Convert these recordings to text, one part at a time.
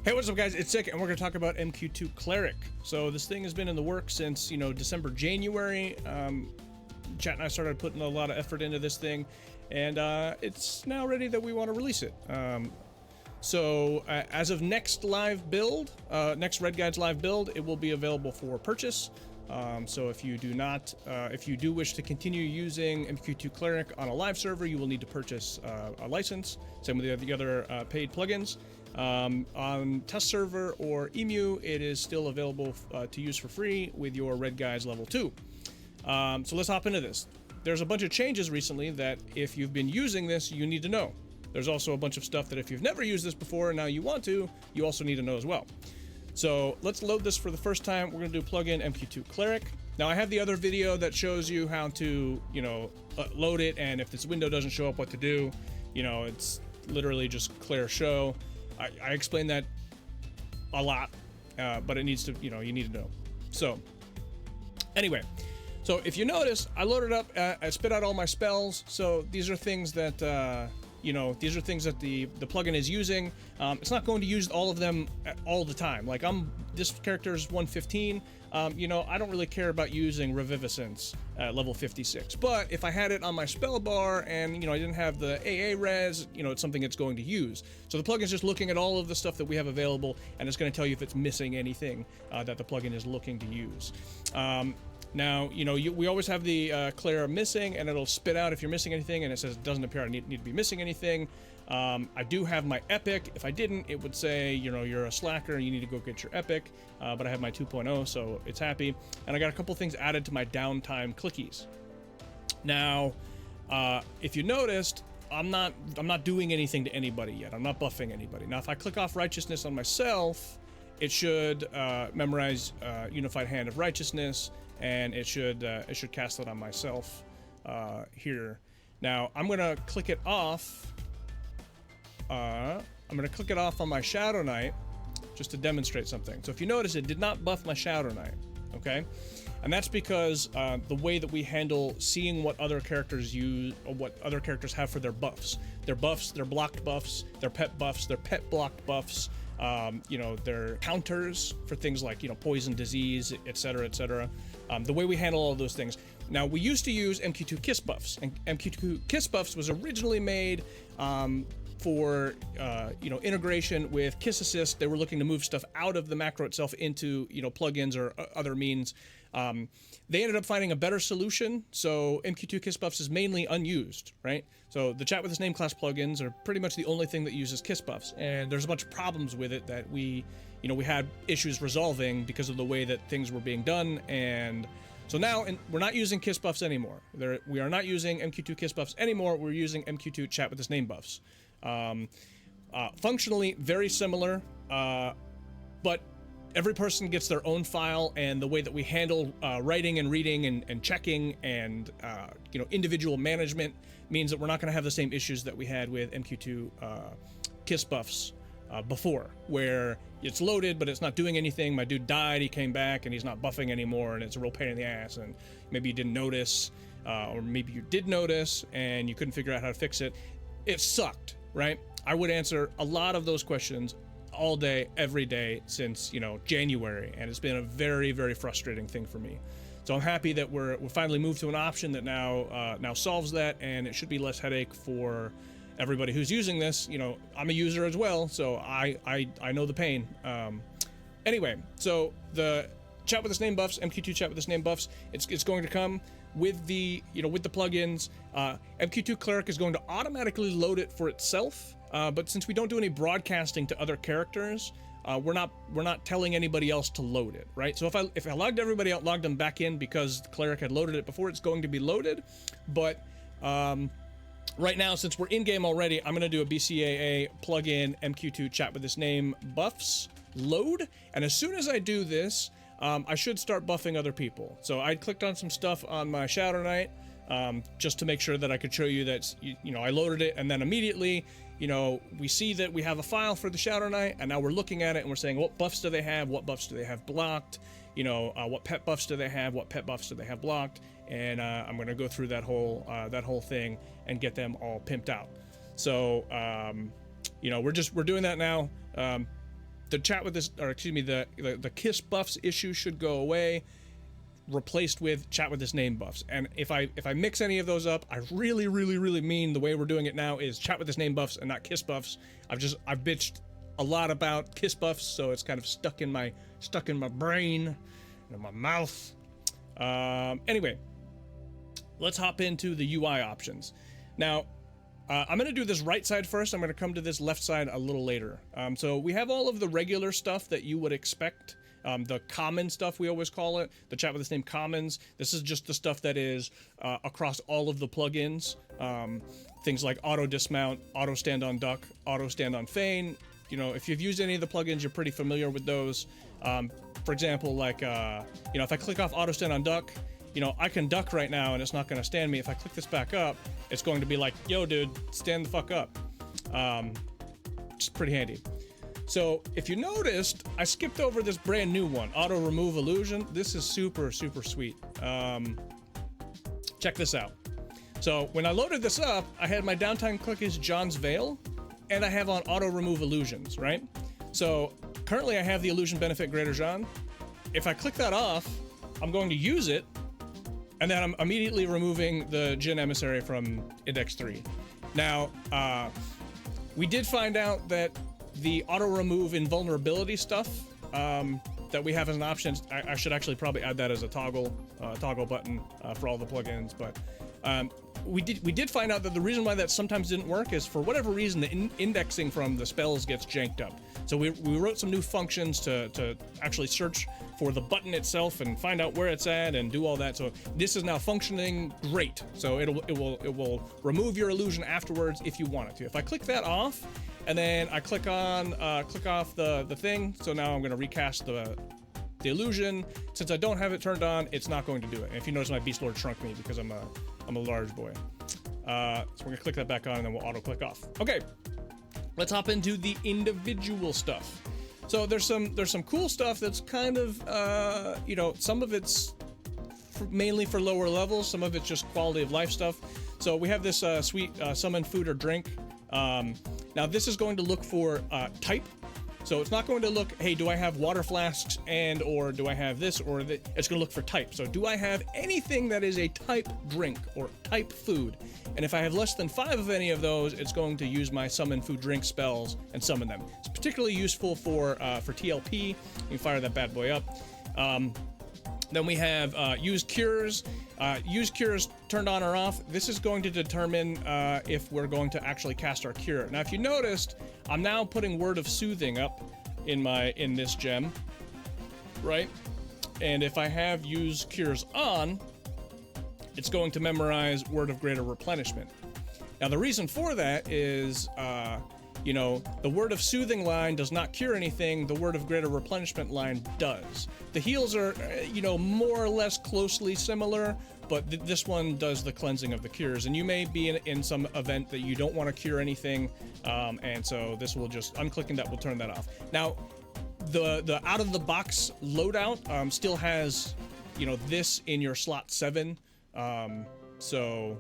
Hey, what's up guys, it's Sick, and we're going to talk about MQ2Cleric. So this thing has been in the works since, December, January. Chat and I started putting a lot of effort into this thing, and it's now ready that we want to release it. As of next live build, next RedGuides live build, it will be available for purchase. So if you do wish to continue using MQ2Cleric on a live server, you will need to purchase a license. Same with the other paid plugins. On test server or EMU, it is still available to use for free with your RedGuides level 2. So let's hop into this. There's a bunch of changes recently that if you've been using this, you need to know. There's also a bunch of stuff that if you've never used this before and now you want to, you also need to know as well. So let's load this for the first time. We're going to do plugin MQ2Cleric. Now I have the other video that shows you how to, load it, and if this window doesn't show up, what to do. It's literally just clear show. I explain that a lot, but it needs to, you need to know. So anyway, so if you notice, I loaded up, I spit out all my spells. So these are things that, these are things that the plugin is using. It's not going to use all of them all the time. Like this character is 115. I don't really care about using Reviviscence at level 56. But if I had it on my spell bar and, I didn't have the AA res, it's something it's going to use. So the plugin is just looking at all of the stuff that we have available, and it's going to tell you if it's missing anything that the plugin is looking to use. Now, we always have the clear missing, and it'll spit out if you're missing anything, and it says it doesn't appear I need to be missing anything. I do have my epic. If I didn't, it would say, you're a slacker and you need to go get your epic. But I have my 2.0, so it's happy. And I got a couple things added to my downtime clickies. Now, if you noticed, I'm not doing anything to anybody yet. I'm not buffing anybody. Now, if I click off righteousness on myself, it should memorize Unified Hand of Righteousness, and it should cast it on myself here. Now I'm gonna click it off. I'm gonna click it off on my Shadow Knight just to demonstrate something. So if you notice, it did not buff my Shadow Knight. Okay, and that's because the way that we handle seeing what other characters use, or what other characters have for their buffs, their blocked buffs, their pet buffs, their pet blocked buffs. Their counters for things like, poison, disease, etc., etc. The way we handle all those things. Now, we used to use MQ2 buffs, and MQ2 buffs was originally made for, integration with Kiss Assist. They were looking to move stuff out of the macro itself into, plugins or other means. They ended up finding a better solution, so MQ2 buffs is mainly unused, right? So the Chat with This Name class plugins are pretty much the only thing that uses Kiss buffs, and there's a bunch of problems with it that we had issues resolving because of the way that things were being done, and so now we're not using Kiss buffs anymore. We are not using MQ2 buffs anymore. We're using MQ2 Chat with This Name buffs. Functionally very similar, but every person gets their own file, and the way that we handle writing and reading and checking and individual management means that we're not going to have the same issues that we had with MQ2 Kiss buffs before, where it's loaded but it's not doing anything. My dude died, he came back, and he's not buffing anymore, and it's a real pain in the ass, and maybe you didn't notice, or maybe you did notice and you couldn't figure out how to fix it. It sucked, right? I would answer a lot of those questions all day, every day since, January, and it's been a very, very frustrating thing for me. So I'm happy that we're finally moved to an option that now solves that, and it should be less headache for everybody who's using this. I'm a user as well, so I know the pain. Anyway, so the Chat with This Name buffs, MQ2 Chat with This Name buffs, it's going to come with the with the plugins. MQ2Cleric is going to automatically load it for itself. But since we don't do any broadcasting to other characters, we're not telling anybody else to load it, right? So if I logged everybody out, logged them back in because the Cleric had loaded it before, it's going to be loaded. But right now, since we're in game already, I'm going to do a bcaa plugin MQ2 Chat with This Name buffs load, and as soon as I do this, I should start buffing other people. So I clicked on some stuff on my Shadow Knight just to make sure that I could show you that I loaded it, and then immediately we see that we have a file for the Shadow Knight, and now we're looking at it and we're saying, what buffs do they have? What buffs do they have blocked? What pet buffs do they have? What pet buffs do they have blocked? And I'm going to go through that whole thing and get them all pimped out. So we're doing that now. the chat with this, or excuse me, the kiss buffs issue should go away, replaced with chat with this name buffs. And if I mix any of those up, I really mean the way we're doing it now is chat with this name buffs and not kiss buffs. I've bitched a lot about kiss buffs, so it's kind of stuck in my brain and in my mouth. Anyway, let's hop into the UI options. Now, I'm going to do this right side first. I'm going to come to this left side a little later. So we have all of the regular stuff that you would expect. The common stuff, we always call it, the chat with this name commons. This is just the stuff that is across all of the plugins. Things like auto dismount, auto stand on duck, auto stand on feign. You know, if you've used any of the plugins, you're pretty familiar with those. For example, like, you know, if I click off auto stand on duck, you know, I can duck right now and it's not going to stand me. If I click this back up, it's going to be like, yo, dude, stand the fuck up. It's pretty handy. So if you noticed, I skipped over this brand new one, auto remove illusion. This is super sweet. Check this out. So when I loaded this up, I had my downtime click is John's Veil, and I have on auto remove illusions, right? So currently I have the illusion benefit Greater John. If I click that off, I'm going to use it, and then I'm immediately removing the Jinn Emissary from Index 3. Now, we did find out that the auto remove invulnerability stuff that we have as an option, I should actually probably add that as a toggle button for all the plugins, but we did find out that the reason why that sometimes didn't work is for whatever reason the indexing from the spells gets janked up. So we wrote some new functions to actually search for the button itself and find out where it's at and do all that. So this is now functioning great. So it will remove your illusion afterwards if you want it to. If I click that off and then I click off the thing, so now I'm going to recast the illusion. Since I don't have it turned on, it's not going to do it. And if you notice, my beastlord shrunk me because I'm a large boy. So we're gonna click that back on and then we'll auto click off. Okay, let's hop into the individual stuff. So there's some cool stuff that's kind of you know, some of it's mainly for lower levels, some of it's just quality of life stuff. So we have this sweet summon food or drink. Now this is going to look for type. So it's not going to look, hey, do I have water flasks and or do I have this or that? It's going to look for type. So do I have anything that is a type drink or type food? And if I have less than 5 of any of those, it's going to use my summon food drink spells and summon them. It's particularly useful for TLP. You can fire that bad boy up. Then we have use cures. Use cures turned on or off. This is going to determine if we're going to actually cast our cure. Now, if you noticed, I'm now putting Word of Soothing up in this gem, right? And if I have use cures on, it's going to memorize Word of Greater Replenishment. Now, the reason for that is, you know, the Word of Soothing line does not cure anything. The Word of Greater Replenishment line does. The heals are, you know, more or less closely similar, but this one does the cleansing of the cures. And you may be in some event that you don't want to cure anything, and so this will just, unclicking that will turn that off. Now, the out-of-the-box loadout still has, you know, this in your slot 7, so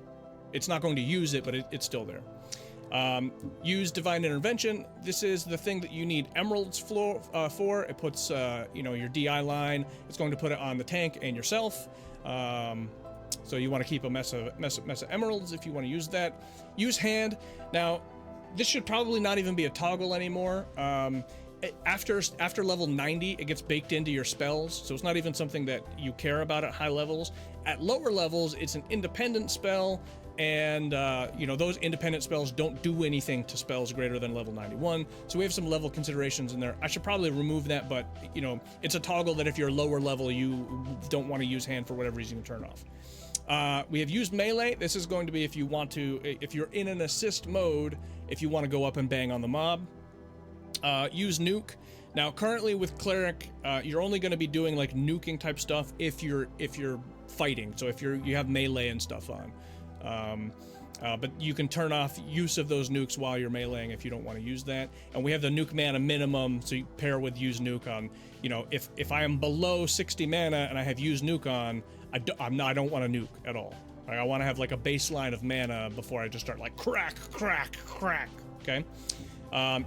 it's not going to use it, but it's still there. Use Divine Intervention. This is the thing that you need emeralds for. It puts, you know, your DI line. It's going to put it on the tank and yourself. So you want to keep a mess of emeralds if you want to use that. Use Hand. Now, this should probably not even be a toggle anymore. After level 90, it gets baked into your spells, so it's not even something that you care about at high levels. At lower levels, it's an independent spell. And, you know, those independent spells don't do anything to spells greater than level 91. So we have some level considerations in there. I should probably remove that, but, you know, it's a toggle that if you're lower level, you don't want to use Hand for whatever reason, you can turn off. We have used Melee. This is going to be if you want to, if you're in an assist mode, if you want to go up and bang on the mob. Use Nuke. Now, currently with Cleric, you're only going to be doing like nuking type stuff if you're fighting. So if you have Melee and stuff on. But you can turn off use of those nukes while you're meleeing if you don't want to use that. And we have the nuke mana minimum, so you pair with use nuke on, you know, if I am below 60 mana and I have use nuke on, I don't want to nuke at all. Like, I want to have like a baseline of mana before I just start like crack, crack, crack, okay?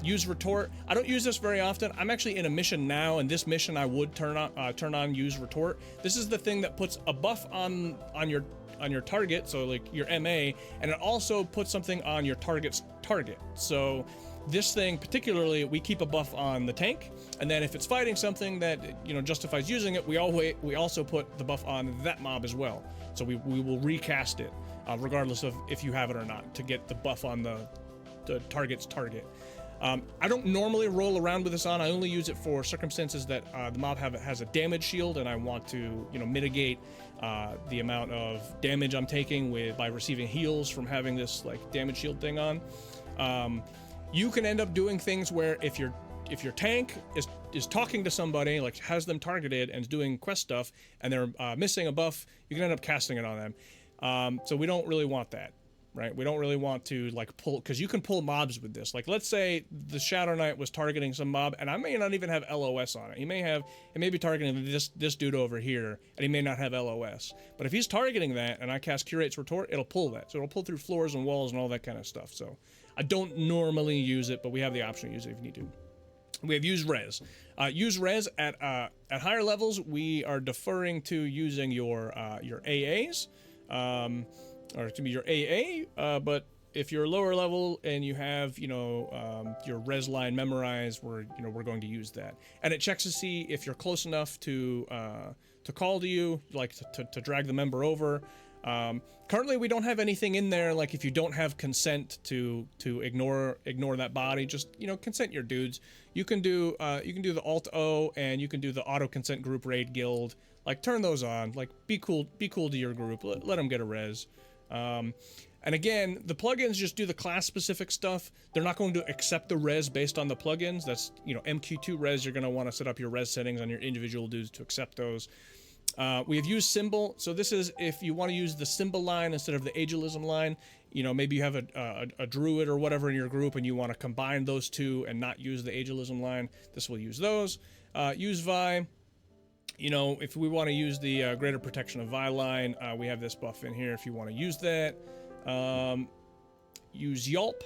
Use retort. I don't use this very often. I'm actually in a mission now, and this mission I would turn on use retort. This is the thing that puts a buff on your target, so like your MA, and it also puts something on your target's target. So this thing particularly, we keep a buff on the tank, and then if it's fighting something that justifies using it, we also put the buff on that mob as well. So we will recast it regardless of if you have it or not, to get the buff on the target's target. I don't normally roll around with this on. I only use it for circumstances that the mob has a damage shield, and I want to mitigate the amount of damage I'm taking by receiving heals from having this like damage shield thing on. You can end up doing things where if your tank is talking to somebody, like has them targeted and is doing quest stuff, and they're missing a buff, you can end up casting it on them. So we don't really want that. Right? We don't really want to like pull, because you can pull mobs with this. Like, let's say the Shadow Knight was targeting some mob, and I may not even have LOS on it. He may be targeting this dude over here, and he may not have LOS. But if he's targeting that, and I cast Curate's Retort, it'll pull that. So it'll pull through floors and walls and all that kind of stuff. So I don't normally use it, but we have the option to use it if you need to. We have use res. Use res at higher levels. We are deferring to using your AAs. Or to be your AA, but if you're lower level and you have, your res line memorized, we're going to use that. And it checks to see if you're close enough to call to you, like to drag the member over. Currently, we don't have anything in there, like if you don't have consent to ignore that body, just, consent your dudes. You can do the Alt-O, and you can do the auto consent group raid guild. Like, turn those on. Like, be cool to your group. Let them get a res. And again, the plugins just do the class specific stuff. They're not going to accept the res based on the plugins. That's, MQ2 res, you're going to want to set up your res settings on your individual dudes to accept those. We have used symbol. So this is if you want to use the symbol line instead of the ageism line. Maybe you have a druid or whatever in your group, and you want to combine those two and not use the ageism line. This will use those. Use Vi. If we want to use the greater protection of Vi line, we have this buff in here if you want to use that. Use Yelp.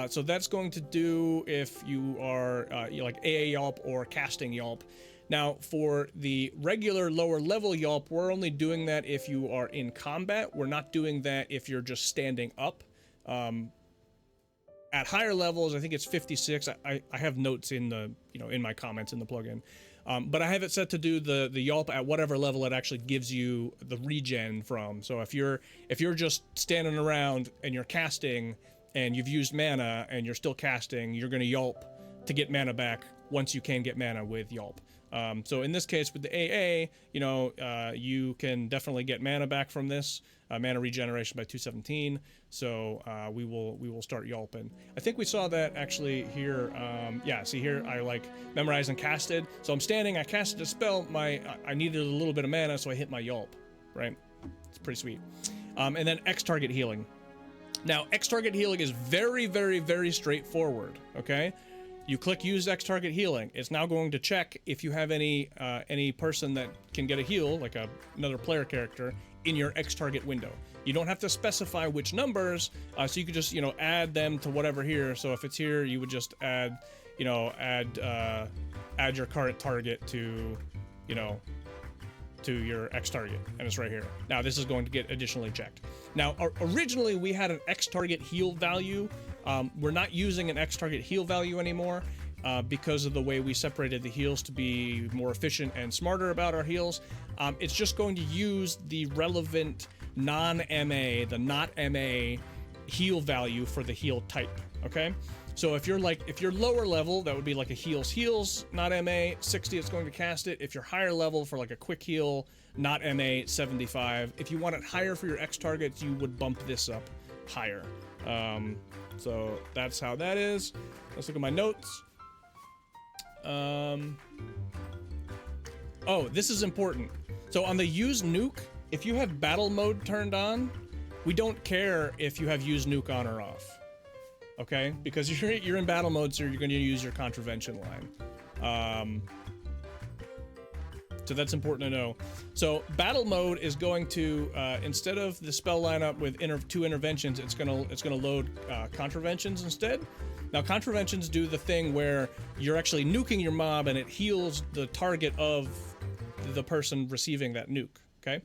So that's going to do if you are like AA Yelp or casting Yelp. Now, for the regular lower level Yelp, we're only doing that if you are in combat. We're not doing that if you're just standing up. At higher levels, I think it's 56. I have notes in the in my comments in the plugin. But I have it set to do the Yelp at whatever level it actually gives you the regen from. So if you're just standing around and you're casting and you've used mana and you're still casting, you're going to Yelp to get mana back once you can get mana with Yelp. So in this case with the AA, you can definitely get mana back from this, mana regeneration by 217. So we will start Yelping. I think we saw that actually here. Yeah, see here, I like memorized and casted. So I'm standing, I casted a spell, I needed a little bit of mana, so I hit my Yelp, right? It's pretty sweet. And then XTargetHealing. Now, XTargetHealing is very, very, very straightforward, okay? You click use XTargetHealing. It's now going to check if you have any person that can get a heal, like another player character, in your XTarget window. You don't have to specify which numbers, so you could just, add them to whatever here. So if it's here, you would just add your current target to, to your XTarget, and it's right here. Now this is going to get additionally checked. Now, originally we had an XTarget heal value. We're not using an XTarget heal value anymore because of the way we separated the heals to be more efficient and smarter about our heals. It's just going to use the relevant non-MA, the not MA heal value for the heal type, okay? So if you're lower level, that would be like a heals, not MA, 60, it's going to cast it. If you're higher level for like a quick heal, not MA, 75. If you want it higher for your X targets, you would bump this up higher. So that's how that is. Let's look at my notes. Oh, this is important. So on the use nuke, if you have battle mode turned on, we don't care if you have use nuke on or off. Okay, because you're in battle mode, so you're going to use your contravention line. So that's important to know. So battle mode is going to instead of the spell lineup with two interventions, it's gonna load contraventions instead. Now, contraventions do the thing where you're actually nuking your mob and it heals the target of the person receiving that nuke, okay?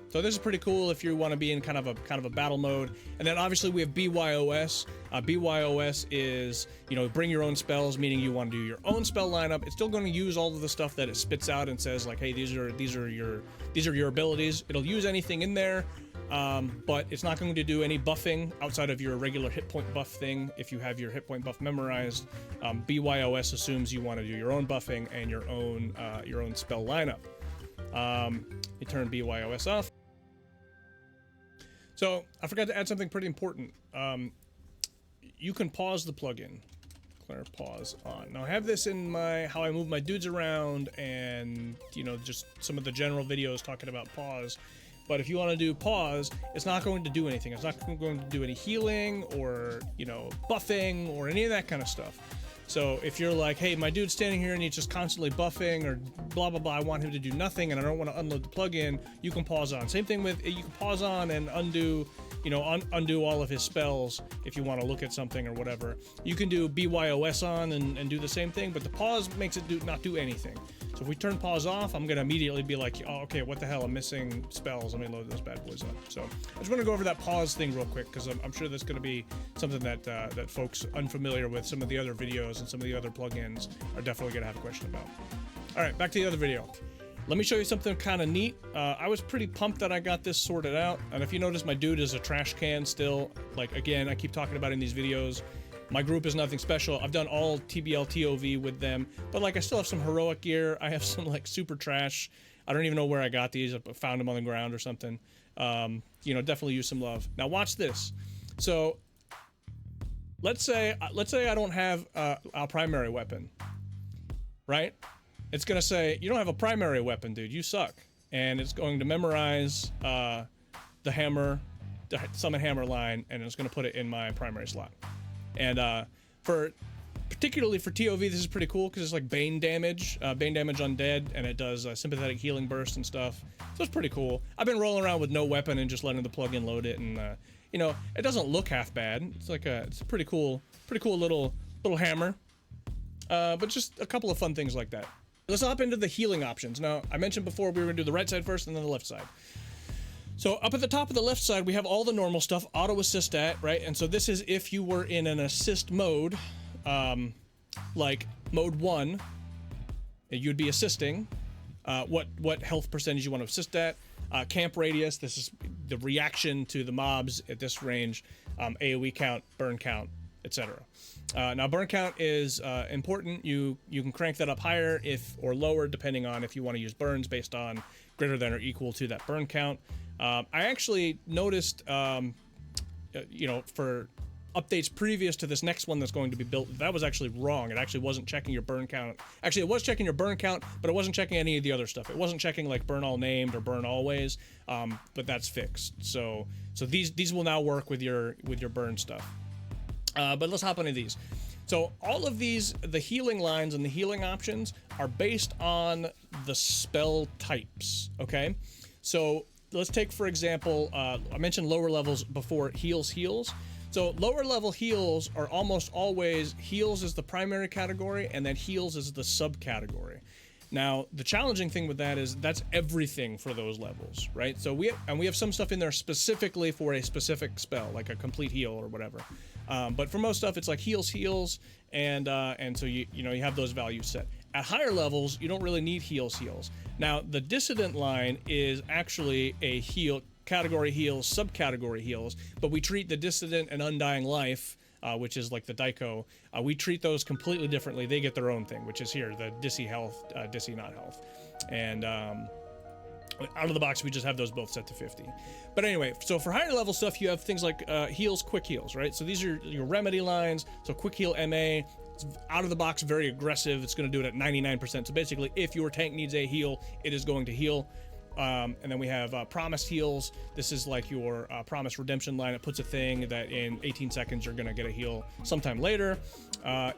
So this is pretty cool if you want to be in kind of a battle mode. And then obviously we have BYOS. BYOS is, you know, bring your own spells, meaning you want to do your own spell lineup. It's still going to use all of the stuff that it spits out and says like, hey, these are your abilities. It'll use anything in there, but it's not going to do any buffing outside of your regular hit point buff thing. If you have your hit point buff memorized, BYOS assumes you want to do your own buffing and your own spell lineup. You turn BYOS off. So I forgot to add something pretty important. You can pause the plugin. Declare pause on. Now I have this in my how I move my dudes around and, you know, just some of the general videos talking about pause. But if you want to do pause, it's not going to do anything. It's not going to do any healing or, you know, buffing or any of that kind of stuff. So if you're like, hey, my dude's standing here and he's just constantly buffing or blah, blah, blah, I want him to do nothing and I don't want to unload the plugin, you can pause on. Same thing with, you can pause on and undo, you know, undo all of his spells if you want to look at something or whatever. You can do BYOS on and do the same thing, but the pause makes it not do anything. So if we turn pause off, I'm going to immediately be like, oh, okay, what the hell? I'm missing spells. Let me load those bad boys up. So I just want to go over that pause thing real quick because I'm sure that's going to be something that that folks unfamiliar with some of the other videos and some of the other plugins are definitely going to have a question about. All right, back to the other video. Let me show you something kind of neat. I was pretty pumped that I got this sorted out. And if you notice, my dude is a trash can still. Like, again, I keep talking about in these videos. My group is nothing special. I've done all TBL TOV with them, but like I still have some heroic gear. I have some like super trash. I don't even know where I got these. I found them on the ground or something. You know, definitely use some love. Now watch this. So let's say I don't have a primary weapon, right? It's gonna say you don't have a primary weapon, dude. You suck, and it's going to memorize the hammer, the summon hammer line, and it's gonna put it in my primary slot. And particularly for TOV, this is pretty cool because it's like Bane damage undead, and it does sympathetic healing burst and stuff. So it's pretty cool. I've been rolling around with no weapon and just letting the plugin load it, and you know, it doesn't look half bad. It's like it's a pretty cool little hammer. But just a couple of fun things like that. Let's hop into the healing options. Now, I mentioned before we were gonna do the right side first and then the left side. So up at the top of the left side, we have all the normal stuff, auto assist at, right? And so this is if you were in an assist mode, like mode 1, you'd be assisting, what health percentage you want to assist at, camp radius, this is the reaction to the mobs at this range, AoE count, burn count, etc. Now burn count is important. You can crank that up higher or lower depending on if you want to use burns based on greater than or equal to that burn count. I actually noticed, you know, for updates previous to this next one that's going to be built, that was actually wrong. It actually wasn't checking your burn count. Actually, it was checking your burn count, but it wasn't checking any of the other stuff. It wasn't checking like burn all named or burn always, but that's fixed. So these will now work with your burn stuff. But let's hop into these. So all of these, the healing lines and the healing options are based on the spell types, okay? So let's take, for example, I mentioned lower levels before, heals. So lower level heals are almost always, heals is the primary category and then heals is the subcategory. Now, the challenging thing with that is that's everything for those levels, right? So we have some stuff in there specifically for a specific spell, like a complete heal or whatever. But for most stuff, it's like heals, and so you have those values set. At higher levels, you don't really need heals. Now, the dissident line is actually a heal category heals, subcategory heals, but we treat the dissident and undying life, which is like the Daiko, we treat those completely differently. They get their own thing, which is here, the Dissy health, Dissy not health. And out of the box, we just have those both set to 50. But anyway, so for higher level stuff, you have things like heals, quick heals, right? So these are your remedy lines. So quick heal MA, it's out of the box, very aggressive. It's going to do it at 99%. So basically, if your tank needs a heal, it is going to heal. And then we have promised heals. This is like your promised redemption line. It puts a thing that in 18 seconds you're going to get a heal sometime later.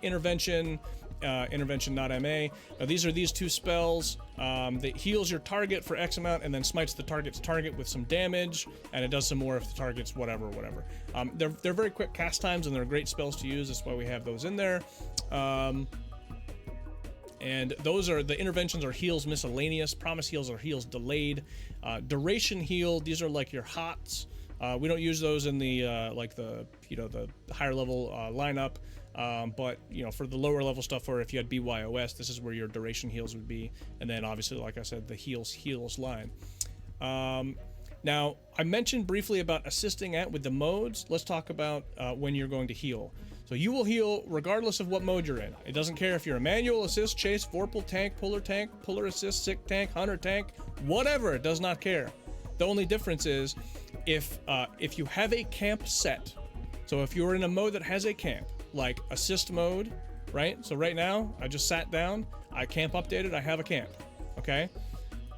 Intervention intervention not MA. Now these are these two spells that heals your target for X amount and then smites the target's target with some damage, and it does some more if the target's whatever. They're very quick cast times and they're great spells to use. That's why we have those in there. And those are the interventions are heals miscellaneous, promise heals are heals delayed, duration heal. These are like your hots. We don't use those in the like the the higher level lineup, but for the lower level stuff, or if you had BYOS, this is where your duration heals would be. And then obviously, like I said, the heals line. Now I mentioned briefly about assisting with the modes. Let's talk about when you're going to heal. So you will heal regardless of what mode you're in. It doesn't care if you're a manual, assist, chase, vorpal, tank, puller assist, sick tank, hunter tank, whatever. It does not care. The only difference is if you have a camp set. So if you're in a mode that has a camp, like assist mode, right? So right now I just sat down, I camp updated, I have a camp. Okay,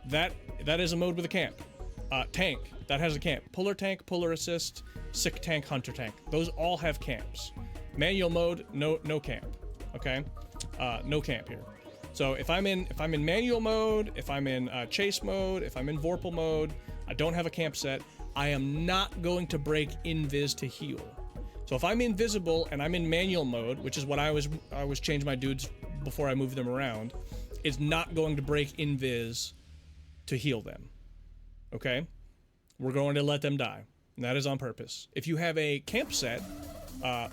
that is a mode with a camp. Tank, that has a camp. Puller assist, sick tank, hunter tank. Those all have camps. Manual mode, no camp. Okay, no camp here. So if I'm in manual mode, if I'm in chase mode, if I'm in vorpal mode, I don't have a camp set, I am not going to break invis to heal. So if I'm invisible and I'm in manual mode, which is what I was change my dudes before I move them around, it's not going to break invis to heal them. Okay, we're going to let them die, and that is on purpose. If you have a camp set,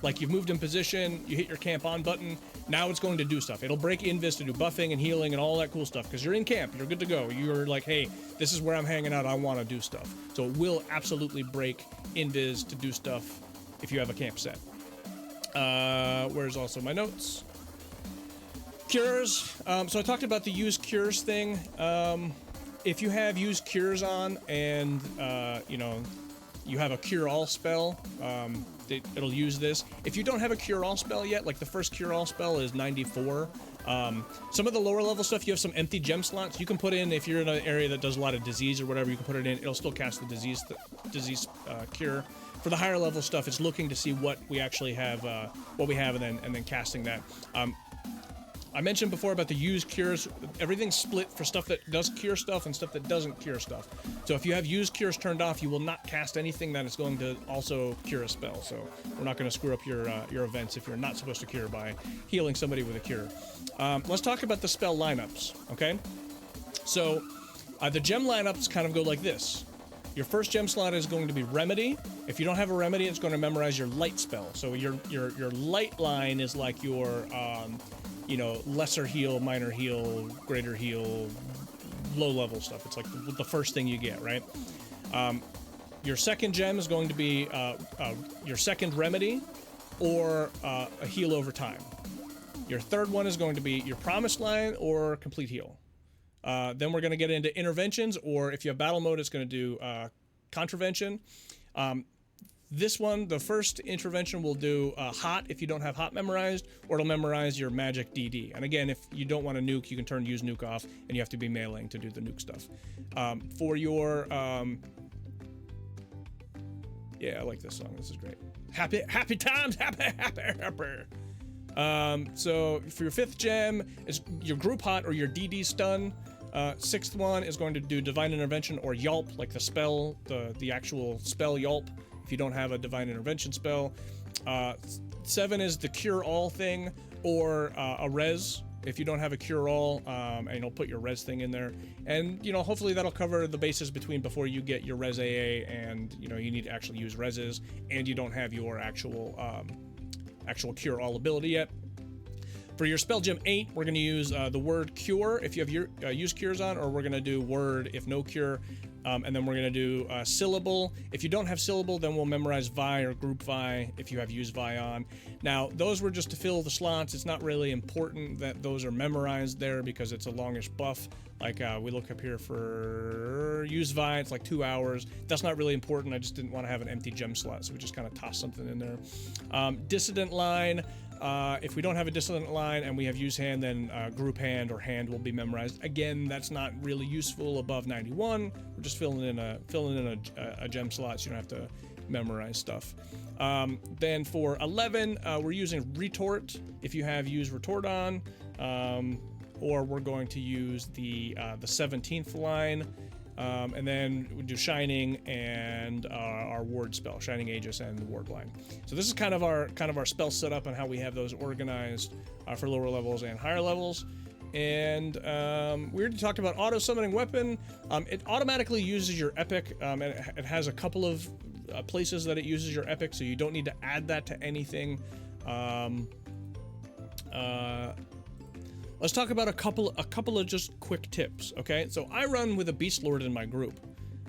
like you've moved in position, you hit your camp on button, now it's going to do stuff. It'll break invis to do buffing and healing and all that cool stuff, because you're in camp, you're good to go. You're like, hey, this is where I'm hanging out, I want to do stuff. So it will absolutely break invis to do stuff if you have a camp set. Where's also my notes? Cures. So I talked about the use cures thing. If you have use cures on and you have a cure all spell, it'll use this. If you don't have a cure all spell yet, like the first cure all spell is 94. Some of the lower level stuff, you have some empty gem slots you can put in. If you're in an area that does a lot of disease or whatever, you can put it in. It'll still cast the disease cure. For the higher level stuff, it's looking to see what we actually have, and then casting that. I mentioned before about the use cures. Everything's split for stuff that does cure stuff and stuff that doesn't cure stuff. So if you have use cures turned off, you will not cast anything that is going to also cure a spell. So we're not going to screw up your events if you're not supposed to cure by healing somebody with a cure. Let's talk about the spell lineups, okay? So the gem lineups kind of go like this. Your first gem slot is going to be Remedy. If you don't have a Remedy, it's going to memorize your light spell. So your light line is like your lesser heal, minor heal, greater heal, low level stuff. It's like the first thing you get, right? Your second gem is going to be your second Remedy or a heal over time. Your third one is going to be your promised line or complete heal. Then we're going to get into interventions, or if you have battle mode, it's going to do contravention. This one, the first intervention, will do hot if you don't have hot memorized, or it'll memorize your magic DD. And again, if you don't want to nuke, you can turn use nuke off, and you have to be meleeing to do the nuke stuff. For your yeah, I like this song. This is great. Happy times, happy. So for your fifth gem is your group hot or your DD stun. Sixth one is going to do divine intervention or yelp, like the spell, the actual spell yelp, if you don't have a divine intervention spell. 7 is the cure all thing, or a res if you don't have a cure all, and you'll put your res thing in there, and hopefully that'll cover the bases between before you get your res AA and you need to actually use reses, and you don't have your actual cure all ability yet. For your spell gem 8, we're going to use the word cure if you have your use cures on, or we're going to do word if no cure, and then we're going to do syllable. If you don't have syllable, then we'll memorize vi or group vi if you have use vi on. Now, those were just to fill the slots. It's not really important that those are memorized there because it's a longish buff. Like we look up here for use vi, it's like 2 hours. That's not really important. I just didn't want to have an empty gem slot, so we just kind of tossed something in there. Dissident line. If we don't have a dissident line and we have use hand, then group hand or hand will be memorized. Again, that's not really useful above 91. We're just filling in a gem slot, so you don't have to memorize stuff. Then for 11, we're using retort if you have used retort on, or we're going to use the 17th line, and then we do shining and our ward spell, shining aegis and the ward line. So this is kind of our spell setup and how we have those organized for lower levels and higher levels. And we already talked about auto summoning weapon. It automatically uses your epic. It has a couple of places that it uses your epic, so you don't need to add that to anything. Let's talk about a couple of just quick tips. Okay, so I run with a beastlord in my group.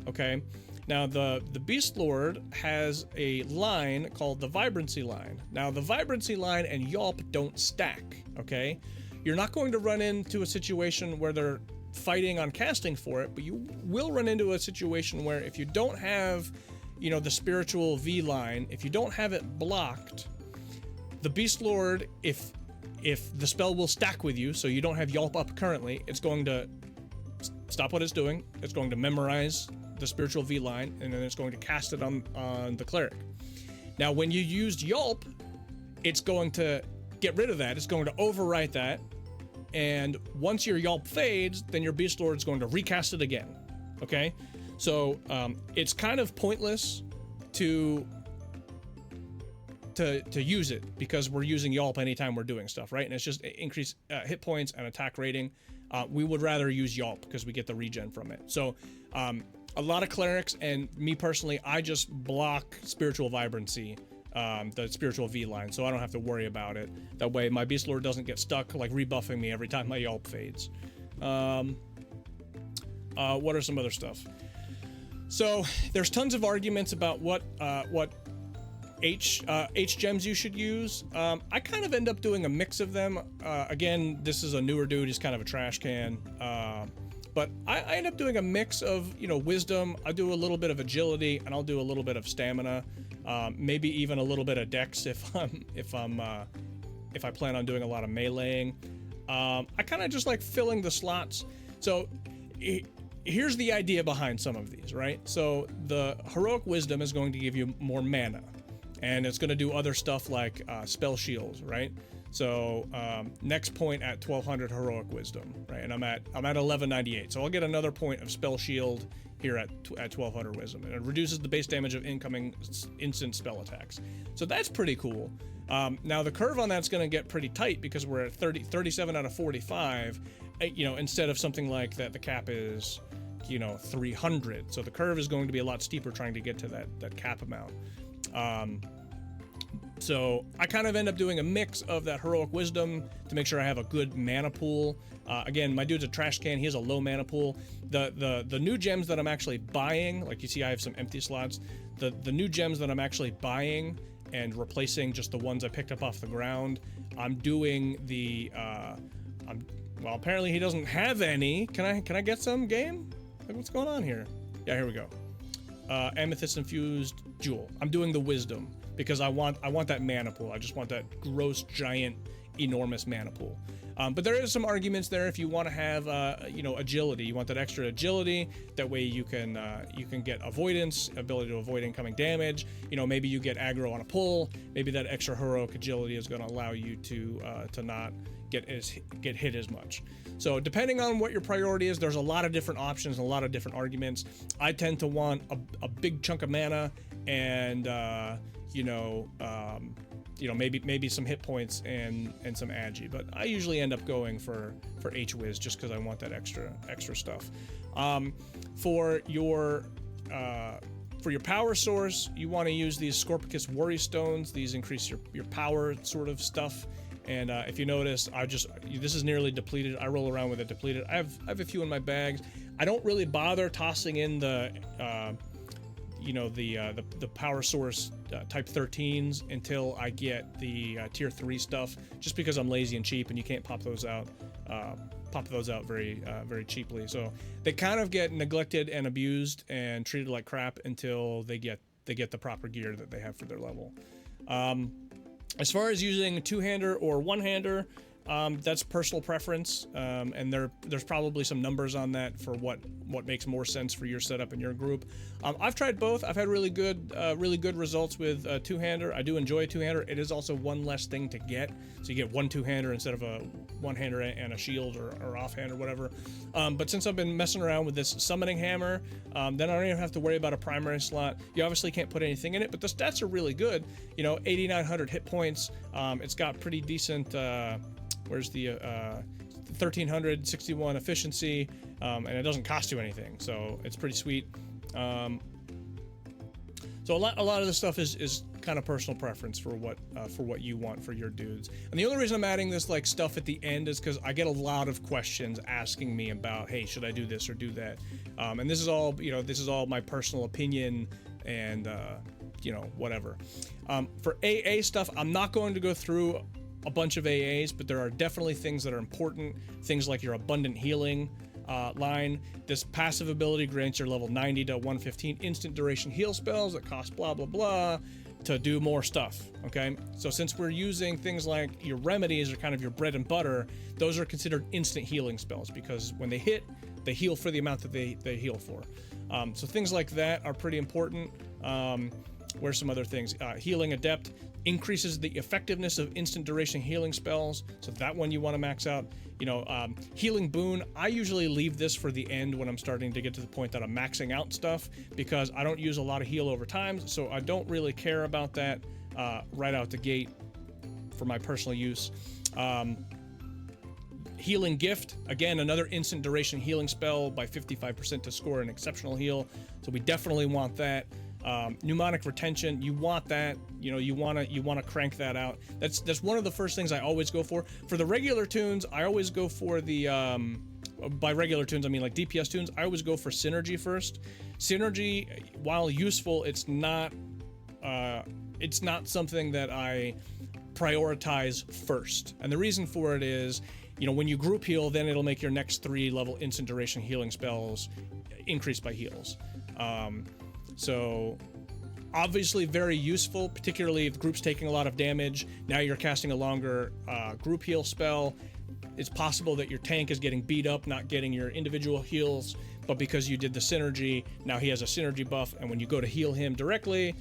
Okay, now the beastlord has a line called the vibrancy line. Now the vibrancy line and yelp don't stack. Okay, you're not going to run into a situation where they're fighting on casting for it, but you will run into a situation where if you don't have, you know, the spiritual V line, if you don't have it blocked, the beastlord, if the spell will stack with you, so you don't have yelp up currently, it's going to stop what it's doing. It's going to memorize the spiritual V line, and then it's going to cast it on the cleric. Now, when you used yelp, it's going to get rid of that. It's going to overwrite that, and once your yelp fades, then your beastlord is going to recast it again. Okay, so it's kind of pointless to use it because we're using yelp anytime we're doing stuff, right? And it's just increase hit points and attack rating. We would rather use yelp because we get the regen from it. So a lot of clerics, and me personally, I just block spiritual vibrancy, the spiritual V line, so I don't have to worry about it. That way my beastlord doesn't get stuck like rebuffing me every time my yelp fades. What are some other stuff? So there's tons of arguments about what H gems you should use. I kind of end up doing a mix of them. Again, this is a newer dude, he's kind of a trash can. But I end up doing a mix of, you know, wisdom. I'll do a little bit of agility, and I'll do a little bit of stamina. Maybe even a little bit of dex if I plan on doing a lot of meleeing. I kind of just like filling the slots. So here's the idea behind some of these, right? So the heroic wisdom is going to give you more mana, and it's going to do other stuff like spell shields, right? So next point at 1200 heroic wisdom, right? And I'm at 1198, so I'll get another point of spell shield here at 1200 wisdom, and it reduces the base damage of incoming instant spell attacks. So that's pretty cool. Now the curve on that's going to get pretty tight because we're at 37 out of 45. You know, instead of something like that, the cap is, you know, 300. So the curve is going to be a lot steeper trying to get to that cap amount. So I kind of end up doing a mix of that heroic wisdom to make sure I have a good mana pool. Again, my dude's a trash can. He has a low mana pool. The new gems that I'm actually buying, like you see I have some empty slots. The new gems that I'm actually buying and replacing just the ones I picked up off the ground, I'm doing the well, apparently he doesn't have any. Can I get some, game? Like, what's going on here? Yeah, here we go. Amethyst infused jewel. I'm doing the wisdom because I want that mana pool. I just want that gross, giant, enormous mana pool. But there is some arguments there. If you want to have you know, agility, you want that extra agility. That way you can get avoidance, ability to avoid incoming damage. You know, maybe you get aggro on a pull. Maybe that extra heroic agility is going to allow you to not get hit as much. So depending on what your priority is, there's a lot of different options and a lot of different arguments. I tend to want a big chunk of mana and maybe some hit points and some agi, but I usually end up going for H-Wiz just because I want that extra stuff. For your power source, you want to use these Scorpikis Worry Stones. These increase your power sort of stuff. And if you notice, this is nearly depleted. I roll around with it depleted. I have a few in my bags. I don't really bother tossing in the power source type 13s until I get the tier 3 stuff, just because I'm lazy and cheap, and you can't pop those out very cheaply. So they kind of get neglected and abused and treated like crap until they get the proper gear that they have for their level. As far as using two-hander or one-hander, That's personal preference, and there's probably some numbers on that for what makes more sense for your setup and your group. I've tried both. I've had really good results with a two-hander. I do enjoy a two-hander. It is also one less thing to get, so you get one two-hander instead of a one-hander and a shield or offhand or whatever. But since I've been messing around with this summoning hammer, then I don't even have to worry about a primary slot. You obviously can't put anything in it, but the stats are really good. 8,900 hit points. It's got pretty decent. Where's the 1361 efficiency, and it doesn't cost you anything, so it's pretty sweet. So a lot of this stuff is kind of personal preference for what you want for your dudes. And the only reason I'm adding this like stuff at the end is because I get a lot of questions asking me about, hey, should I do this or do that? And this is all my personal opinion and whatever. For AA stuff, I'm not going to go through a bunch of AAs, but there are definitely things that are important. Things like your abundant healing line. This passive ability grants your level 90 to 115 instant duration heal spells that cost blah blah blah to do more stuff. Okay, so since we're using things like your remedies are kind of your bread and butter, those are considered instant healing spells because when they hit, they heal for the amount that they heal for. So things like that are pretty important. Where's some other things? Healing Adept increases the effectiveness of instant duration healing spells, so that one you want to max out. Healing Boon, I usually leave this for the end when I'm starting to get to the point that I'm maxing out stuff because I don't use a lot of heal over time, so I don't really care about that right out the gate for my personal use. Healing Gift, again, another instant duration healing spell by 55% to score an exceptional heal, so we definitely want that. Mnemonic Retention, you want that, you want to crank that out. That's one of the first things I always go for. For the regular tunes, I always go for the by regular tunes I mean like DPS tunes, I always go for Synergy first. Synergy, while useful, it's not something that I prioritize first. And the reason for it is, when you group heal, then it'll make your next 3 level instant duration healing spells increase by heals. So obviously very useful, particularly if the group's taking a lot of damage. Now you're casting a longer group heal spell. It's possible that your tank is getting beat up, not getting your individual heals, but because you did the synergy, now he has a synergy buff, and when you go to heal him directly,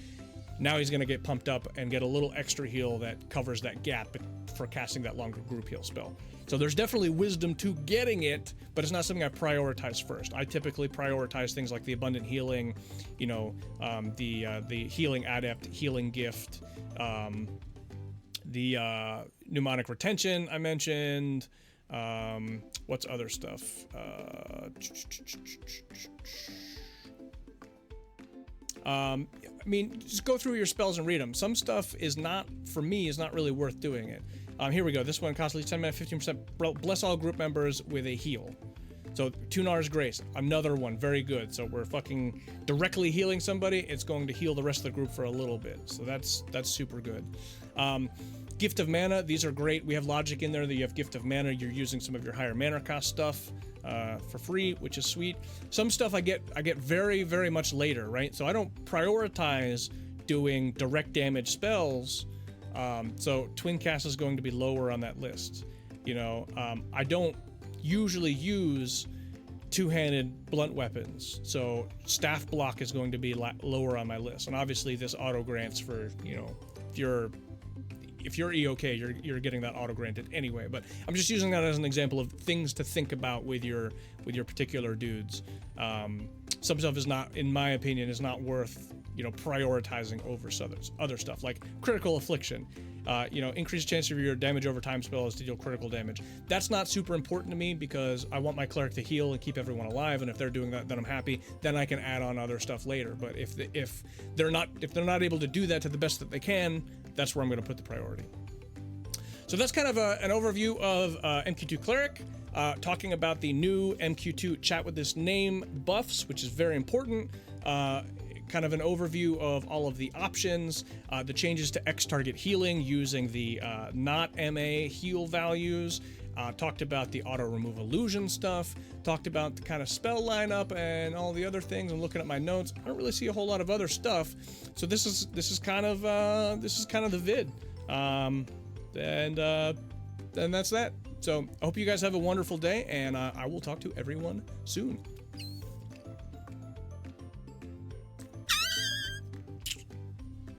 now he's going to get pumped up and get a little extra heal that covers that gap for casting that longer group heal spell. So there's definitely wisdom to getting it, but it's not something I prioritize first. I typically prioritize things like the abundant healing, the healing adept, healing gift, the mnemonic retention I mentioned. What's other stuff? Just go through your spells and read them. Some stuff is not really worth doing it. Here we go. This one costs at least 10 minutes, 15%. Bless all group members with a heal. So Tunar's Grace, another one, very good. So we're fucking directly healing somebody. It's going to heal the rest of the group for a little bit. So that's super good. Gift of Mana, these are great. We have logic in there that you have Gift of Mana. You're using some of your higher mana cost stuff for free, which is sweet. Some stuff I get very, very much later, right? So I don't prioritize doing direct damage spells. So Twin Cast is going to be lower on that list. I don't usually use two-handed blunt weapons, so Staff Block is going to be lower on my list. And obviously this auto grants for, if you're EOK, you're getting that auto granted anyway. But I'm just using that as an example of things to think about with your particular dudes. Some stuff is not, in my opinion, is not worth prioritizing over other stuff like Critical Affliction. Increased chance of your damage over time spell is to deal critical damage. That's not super important to me because I want my cleric to heal and keep everyone alive, and if they're doing that, then I'm happy. Then I can add on other stuff later. But if they're not able to do that to the best that they can, that's where I'm going to put the priority. So that's kind of an overview of MQ2 Cleric, talking about the new MQ2 Chat with This Name buffs, which is very important. Kind of an overview of all of the options, the changes to XTargetHealing using the not MA heal values, talked about the auto remove illusion stuff, talked about the kind of spell lineup and all the other things. I'm looking at my notes. I don't really see a whole lot of other stuff, so this is kind of the vid. And then that's that. So I hope you guys have a wonderful day, and I will talk to everyone soon.